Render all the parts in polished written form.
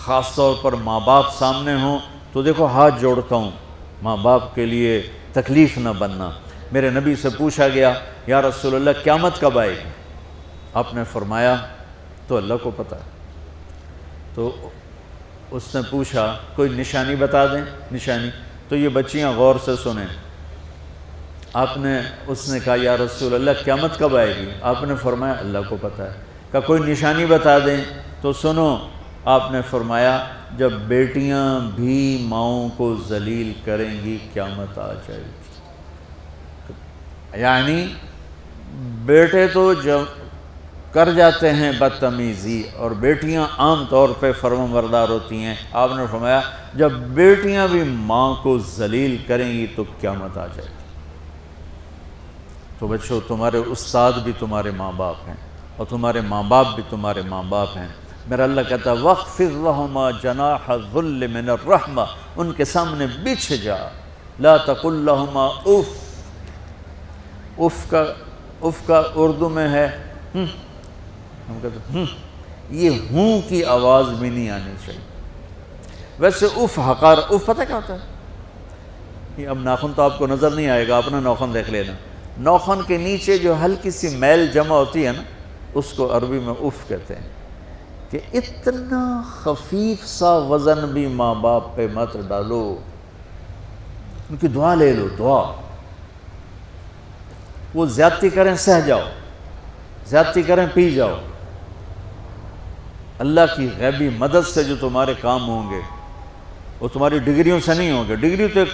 خاص طور پر ماں باپ سامنے ہوں تو دیکھو ہاتھ جوڑتا ہوں، ماں باپ کے لیے تکلیف نہ بننا۔ میرے نبی سے پوچھا گیا یا رسول اللہ قیامت کب آئے گی؟ آپ نے فرمایا تو اللہ کو پتہ ہے۔ تو اس نے پوچھا کوئی نشانی بتا دیں، نشانی؟ تو یہ بچیاں غور سے سنیں۔ اس نے کہا یا رسول اللہ قیامت کب آئے گی؟ آپ نے فرمایا اللہ کو پتہ ہے۔ کہا کوئی نشانی بتا دیں؟ تو سنو، آپ نے فرمایا جب بیٹیاں بھی ماؤں کو ذلیل کریں گی قیامت آ جائے گی۔ یعنی بیٹے تو جب کر جاتے ہیں بدتمیزی اور بیٹیاں عام طور پہ فرمانبردار ہوتی ہیں، آپ نے فرمایا جب بیٹیاں بھی ماں کو ذلیل کریں گی تو قیامت آ جائے گی۔ تو بچوں، تمہارے استاد بھی تمہارے ماں باپ ہیں اور تمہارے ماں باپ بھی تمہارے ماں باپ ہیں۔ میرا اللہ کہتا ہے وَاخْفِضْ لَهُمَا جَنَاحَ الذُّلِّ مِنَ الرَّحْمَةِ، ان کے سامنے بچھ جا، لا تقل لهما اف۔ اف کا اردو میں ہے ہم کہتے ہیں یہ ہوں کی آواز بھی نہیں آنی چاہیے۔ ویسے اف حقار، اف پتہ کیا ہوتا ہے؟ اب ناخن تو آپ کو نظر نہیں آئے گا، اپنا ناخن دیکھ لینا۔ ناخن کے نیچے جو ہلکی سی میل جمع ہوتی ہے نا، اس کو عربی میں اف کہتے ہیں۔ کہ اتنا خفیف سا وزن بھی ماں باپ پہ مت ڈالو، ان کی دعا لے لو، دعا۔ وہ زیادتی کریں سہ جاؤ، زیادتی کریں پی جاؤ۔ اللہ کی غیبی مدد سے جو تمہارے کام ہوں گے وہ تمہاری ڈگریوں سے نہیں ہوں گے۔ ڈگری تو ایک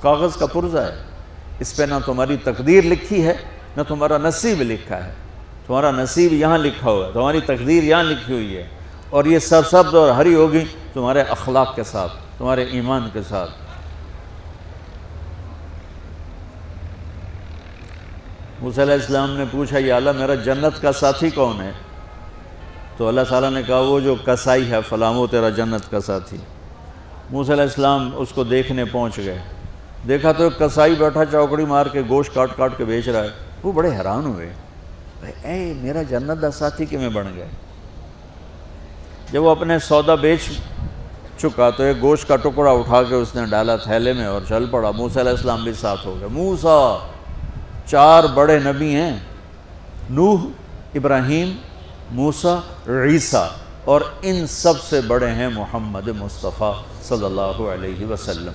کاغذ کا پرزہ ہے، اس پہ نہ تمہاری تقدیر لکھی ہے نہ تمہارا نصیب لکھا ہے۔ تمہارا نصیب یہاں لکھا ہوا ہے، تمہاری تقدیر یہاں لکھی ہوئی ہے، اور یہ سرسبز اور ہری ہوگی تمہارے اخلاق کے ساتھ، تمہارے ایمان کے ساتھ۔ موسیٰ علیہ السلام نے پوچھا یا اللہ میرا جنت کا ساتھی کون ہے؟ تو اللہ تعالیٰ نے کہا وہ جو کسائی ہے فلاں وہ تیرا جنت کا ساتھی۔ موسیٰ علیہ السلام اس کو دیکھنے پہنچ گئے، دیکھا تو ایک کسائی بیٹھا چوکڑی مار کے گوشت کاٹ کاٹ کے بیچ رہا ہے۔ وہ بڑے حیران ہوئے، اے میرا جنت کا ساتھی کیویں بن گئے؟ جب وہ اپنے سودا بیچ چکا تو ایک گوشت کا ٹکڑا اٹھا کے اس نے ڈالا تھیلے میں اور چل پڑا۔ موسیٰ علیہ السلام بھی ساتھ ہو گئے۔ موسیٰ 4 بڑے نبی ہیں، نوح، ابراہیم، موسیٰ، عیسیٰ، اور ان سب سے بڑے ہیں محمد مصطفیٰ صلی اللہ علیہ وسلم۔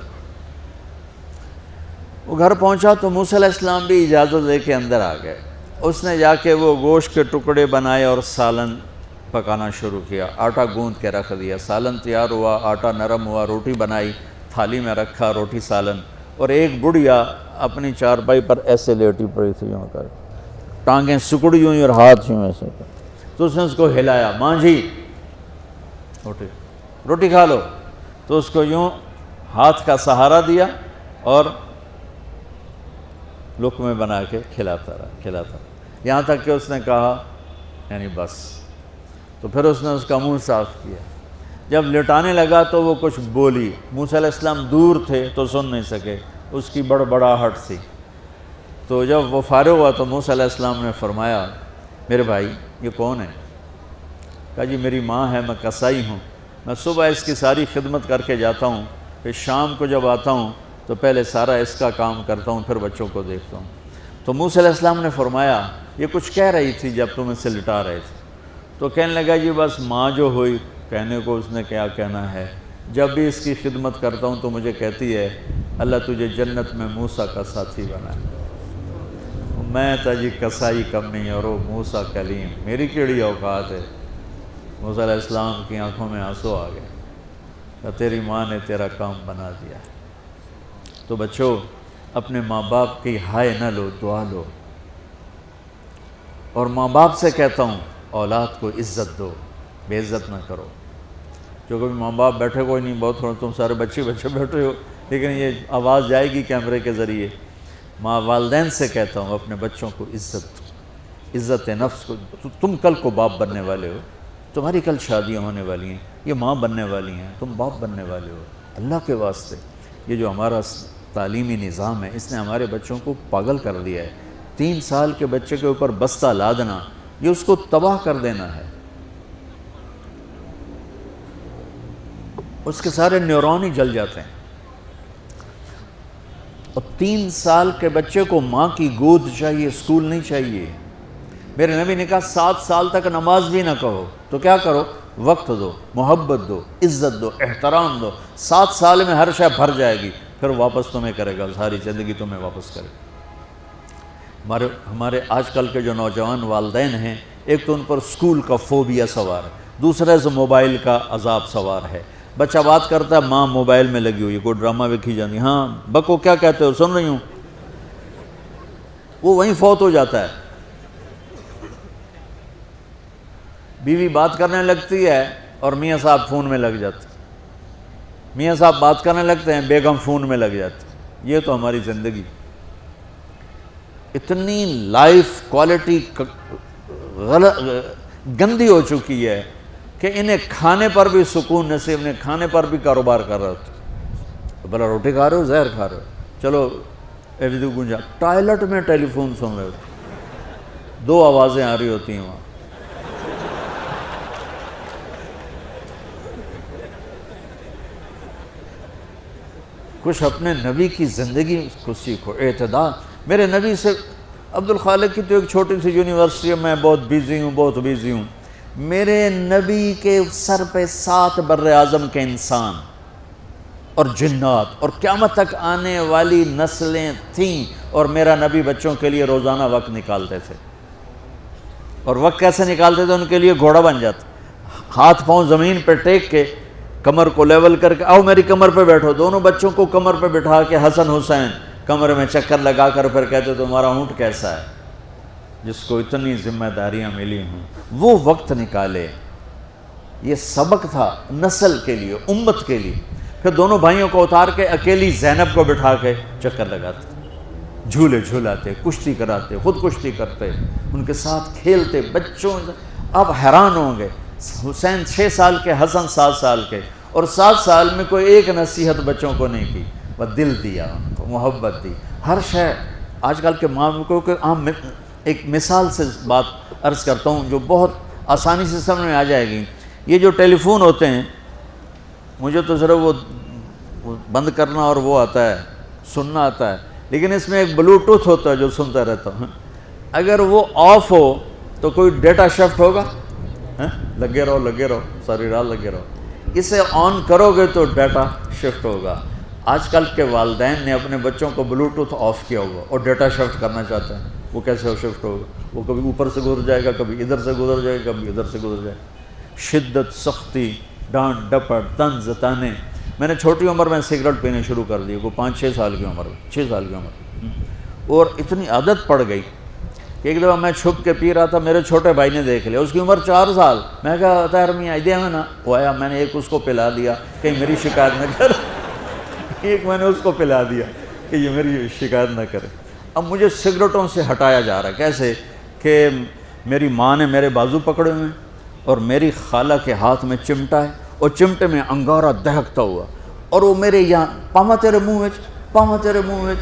وہ گھر پہنچا تو موسیٰ علیہ السلام بھی اجازت لے کے اندر آ گئے۔ اس نے جا کے وہ گوشت کے ٹکڑے بنائے اور سالن پکانا شروع کیا، آٹا گوندھ کے رکھ دیا، سالن تیار ہوا، آٹا نرم ہوا، روٹی بنائی، تھالی میں رکھا روٹی سالن، اور ایک بڑھیا اپنی چارپائی پر ایسے لیٹی پڑی تھی، یوں کر ٹانگیں سکڑی ہوئی اور ہاتھ یوں ایسے کر۔ تو اس نے اس کو ہلایا، ماں جی روٹی کھا لو۔ تو اس کو یوں ہاتھ کا سہارا دیا اور لقمے بنا کے کھلاتا رہا، یہاں تک کہ اس نے کہا یعنی بس۔ تو پھر اس نے اس کا منہ صاف کیا۔ جب لٹانے لگا تو وہ کچھ بولی، موسیٰ علیہ السلام دور تھے تو سن نہیں سکے، اس کی بڑبڑاہٹ تھی۔ تو جب وہ فارغ ہوا تو موسیٰ علیہ السلام نے فرمایا میرے بھائی یہ کون ہے؟ کہا جی میری ماں ہے، میں کسائی ہوں، میں صبح اس کی ساری خدمت کر کے جاتا ہوں، پھر شام کو جب آتا ہوں تو پہلے سارا اس کا کام کرتا ہوں، پھر بچوں کو دیکھتا ہوں۔ تو موسیٰ علیہ السلام نے فرمایا یہ کچھ کہہ رہی تھی جب تم اسے لٹا رہے تھے؟ تو کہنے لگا جی بس ماں جو ہوئی، کہنے کو اس نے کیا کہنا ہے، جب بھی اس کی خدمت کرتا ہوں تو مجھے کہتی ہے اللہ تجھے جنت میں موسیٰ کا ساتھی بنائے۔ میں تا جی کسائی کمی اور وہ موسیٰ کلیم، میری کیڑی اوقات ہے۔ موسیٰ علیہ السلام کی آنکھوں میں آنسو آ گئے کہ تیری ماں نے تیرا کام بنا دیا۔ تو بچوں اپنے ماں باپ کی ہائے نہ لو، دعا لو۔ اور ماں باپ سے کہتا ہوں اولاد کو عزت دو، بے عزت نہ کرو۔ جو کبھی ماں باپ بیٹھے کوئی نہیں، بہت تھوڑا تم سارے بچے بیٹھے ہو، لیکن یہ آواز جائے گی کیمرے کے ذریعے۔ ماں والدین سے کہتا ہوں اپنے بچوں کو عزت دو، عزت نفس کو۔ تم کل کو باپ بننے والے ہو، تمہاری کل شادیاں ہونے والی ہیں، یہ ماں بننے والی ہیں، تم باپ بننے والے ہو۔ اللہ کے واسطے یہ جو ہمارا تعلیمی نظام ہے اس نے ہمارے بچوں کو پاگل کر دیا ہے۔ 3 سال کے بچے کے اوپر بستہ لادنا، یہ اس کو تباہ کر دینا ہے۔ اس کے سارے نیورون ہی جل جاتے ہیں. اور 3 سال کے بچے کو ماں کی گود چاہیے، اسکول نہیں چاہیے. میرے نبی نے کہا 7 سال تک نماز بھی نہ کہو تو کیا کرو؟ وقت دو، محبت دو، عزت دو، احترام دو. 7 سال میں ہر شے بھر جائے گی، پھر واپس تمہیں کرے گا، ساری زندگی تمہیں واپس کرے گا. ہمارے آج کل کے جو نوجوان والدین ہیں، ایک تو ان پر اسکول کا فوبیا سوار ہے، دوسرے سے موبائل کا عذاب سوار ہے. بچہ بات کرتا ہے، ماں موبائل میں لگی ہوئی ہے، کوئی ڈرامہ ویکھی جاتی، ہاں بکو کیا کہتے ہو، سن رہی ہوں. وہ وہیں فوت ہو جاتا ہے. بیوی بات کرنے لگتی ہے اور میاں صاحب فون میں لگ جاتے، میاں صاحب بات کرنے لگتے ہیں، بیگم فون میں لگ جاتی. یہ تو ہماری زندگی. اتنی لائف کوالٹی گندی ہو چکی ہے کہ انہیں کھانے پر بھی سکون نصیب نہیں، کھانے پر بھی کاروبار کر رہے ہوتے. بھلا روٹی کھا رہے ہو، زہر کھا رہے ہو، چلو ایویدو گنجا. ٹوائلٹ میں ٹیلی فون سن رہے ہوتے، 2 آوازیں آ رہی ہوتی ہیں وہاں. کچھ اپنے نبی کی زندگی کو سیکھو، اعتدال. میرے نبی سے عبد الخالق کی تو ایک چھوٹی سی یونیورسٹی ہے، میں بہت بیزی ہوں. میرے نبی کے سر پہ 7 بر اعظم کے انسان اور جنات اور قیامت تک آنے والی نسلیں تھیں، اور میرا نبی بچوں کے لیے روزانہ وقت نکالتے تھے. اور وقت کیسے نکالتے تھے؟ ان کے لیے گھوڑا بن جاتا، ہاتھ پاؤں زمین پہ ٹیک کے، کمر کو لیول کر کے، آؤ میری کمر پہ بیٹھو. دونوں بچوں کو کمر پہ بٹھا کے حسن حسین کمر میں چکر لگا کر پھر کہتے تمہارا اونٹ کیسا ہے، جس کو اتنی ذمہ داریاں ملی ہوں. وہ وقت نکالے. یہ سبق تھا نسل کے لیے، امت کے لیے. پھر دونوں بھائیوں کو اتار کے اکیلی زینب کو بٹھا کے چکر لگاتے، جھولے جھولاتے، کشتی کراتے، خود کشتی کرتے، ان کے ساتھ کھیلتے. بچوں آپ حیران ہوں گے، حسین 6 سال کے، حسن 7 سال کے، اور 7 سال میں کوئی ایک نصیحت بچوں کو نہیں کی. وہ دل دیا ان کو، محبت دی. ہر شے آج کل کے ماں کو عام ایک مثال سے بات عرض کرتا ہوں جو بہت آسانی سے سمجھ میں آ جائے گی. یہ جو ٹیلی فون ہوتے ہیں، مجھے تو صرف وہ بند کرنا اور وہ آتا ہے، سننا آتا ہے، لیکن اس میں ایک بلوٹوتھ ہوتا ہے جو سنتا رہتا ہوں. اگر وہ آف ہو تو کوئی ڈیٹا شفٹ ہوگا؟ لگے رہو ساری رات لگے رہو. اسے آن کرو گے تو ڈیٹا شفٹ ہوگا. آج کل کے والدین نے اپنے بچوں کو بلوٹوتھ آف کیا ہوا اور ڈیٹا شفٹ کرنا چاہتے ہیں. وہ کیسے شفٹ ہوگا؟ وہ کبھی اوپر سے گزر جائے گا، کبھی ادھر سے گزر جائے گا، کبھی ادھر سے گزر جائے گا. شدت، سختی، ڈانٹ ڈپٹ، طنز تانے. میں نے چھوٹی عمر میں سگریٹ پینے شروع کر دی، وہ 5-6 سال کی عمر میں، 6 سال کی عمر، اور اتنی عادت پڑ گئی کہ ایک دفعہ میں چھپ کے پی رہا تھا، میرے چھوٹے بھائی نے دیکھ لیا، اس کی عمر 4 سال. میں کہا طاہر میاں آئیدیا میں نا، وہ آیا، میں نے ایک اس کو پلا دیا کہیں میری شکایت نہ کر. ایک میں نے اس کو پلا دیا کہ یہ میری شکایت نہ کرے. اب مجھے سگریٹوں سے ہٹایا جا رہا ہے. کیسے کہ میری ماں نے میرے بازو پکڑے ہوئے ہیں اور میری خالہ کے ہاتھ میں چمٹا ہے اور چمٹے میں انگارہ دہکتا ہوا، اور وہ میرے یہاں پاما تیرے منہ میں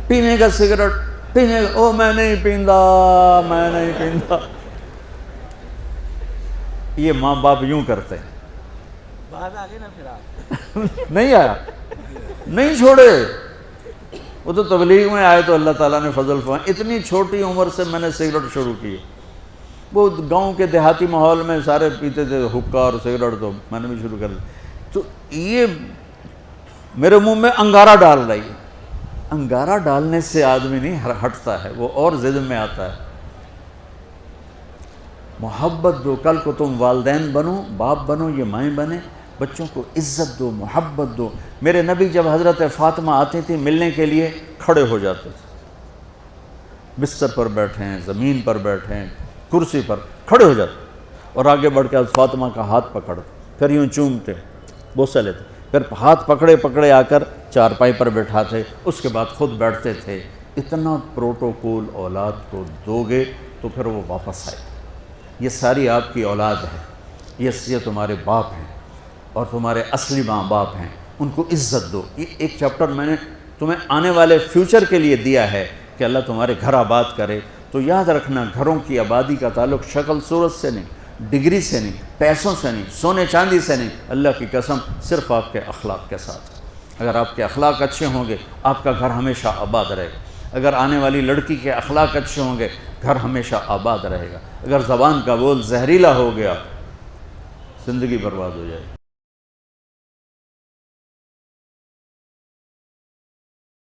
پینے کا سگریٹ پینے کا. او میں نہیں پیندا. یہ ماں باپ یوں کرتے ہیں. بات آ گئی نا پھر آپ نہیں آیا، نہیں چھوڑے. وہ تو تبلیغ میں آئے تو اللہ تعالیٰ نے فضل فرمایا. اتنی چھوٹی عمر سے میں نے سگریٹ شروع کی. وہ گاؤں کے دیہاتی ماحول میں سارے پیتے تھے حقہ اور سگریٹ، تو میں نے بھی شروع کر دی. تو یہ میرے منہ میں انگارہ ڈال رہی ہے. انگارہ ڈالنے سے آدمی نہیں ہٹتا ہے، وہ اور ضد میں آتا ہے. محبت دو. کل کو تم والدین بنو، باپ بنو، یہ مائیں بنے، بچوں کو عزت دو، محبت دو. میرے نبی جب حضرت فاطمہ آتی تھی ملنے کے لیے، کھڑے ہو جاتے تھے. بستر پر بیٹھے ہیں، زمین پر بیٹھے ہیں، کرسی پر، کھڑے ہو جاتے اور آگے بڑھ کے فاطمہ کا ہاتھ پکڑتے، پھر یوں چومتے، بوسہ لیتے، پھر ہاتھ پکڑے آ کر چارپائی پر بیٹھاتے، اس کے بعد خود بیٹھتے تھے. اتنا پروٹوکول اولاد کو دو گے تو پھر وہ واپس آئے. یہ ساری آپ کی اولاد ہے، یہ تمہارے باپ ہیں اور تمہارے اصلی ماں باپ ہیں. ان کو عزت دو. یہ ایک چیپٹر میں نے تمہیں آنے والے فیوچر کے لیے دیا ہے کہ اللہ تمہارے گھر آباد کرے. تو یاد رکھنا، گھروں کی آبادی کا تعلق شکل صورت سے نہیں، ڈگری سے نہیں، پیسوں سے نہیں، سونے چاندی سے نہیں، اللہ کی قسم صرف آپ کے اخلاق کے ساتھ۔ اگر آپ کے اخلاق اچھے ہوں گے آپ کا گھر ہمیشہ آباد رہے گا۔ اگر آنے والی لڑکی کے اخلاق اچھے ہوں گے گھر ہمیشہ آباد رہے گا۔ اگر زبان کا بول زہریلا ہو گیا زندگی برباد ہو جائے گی۔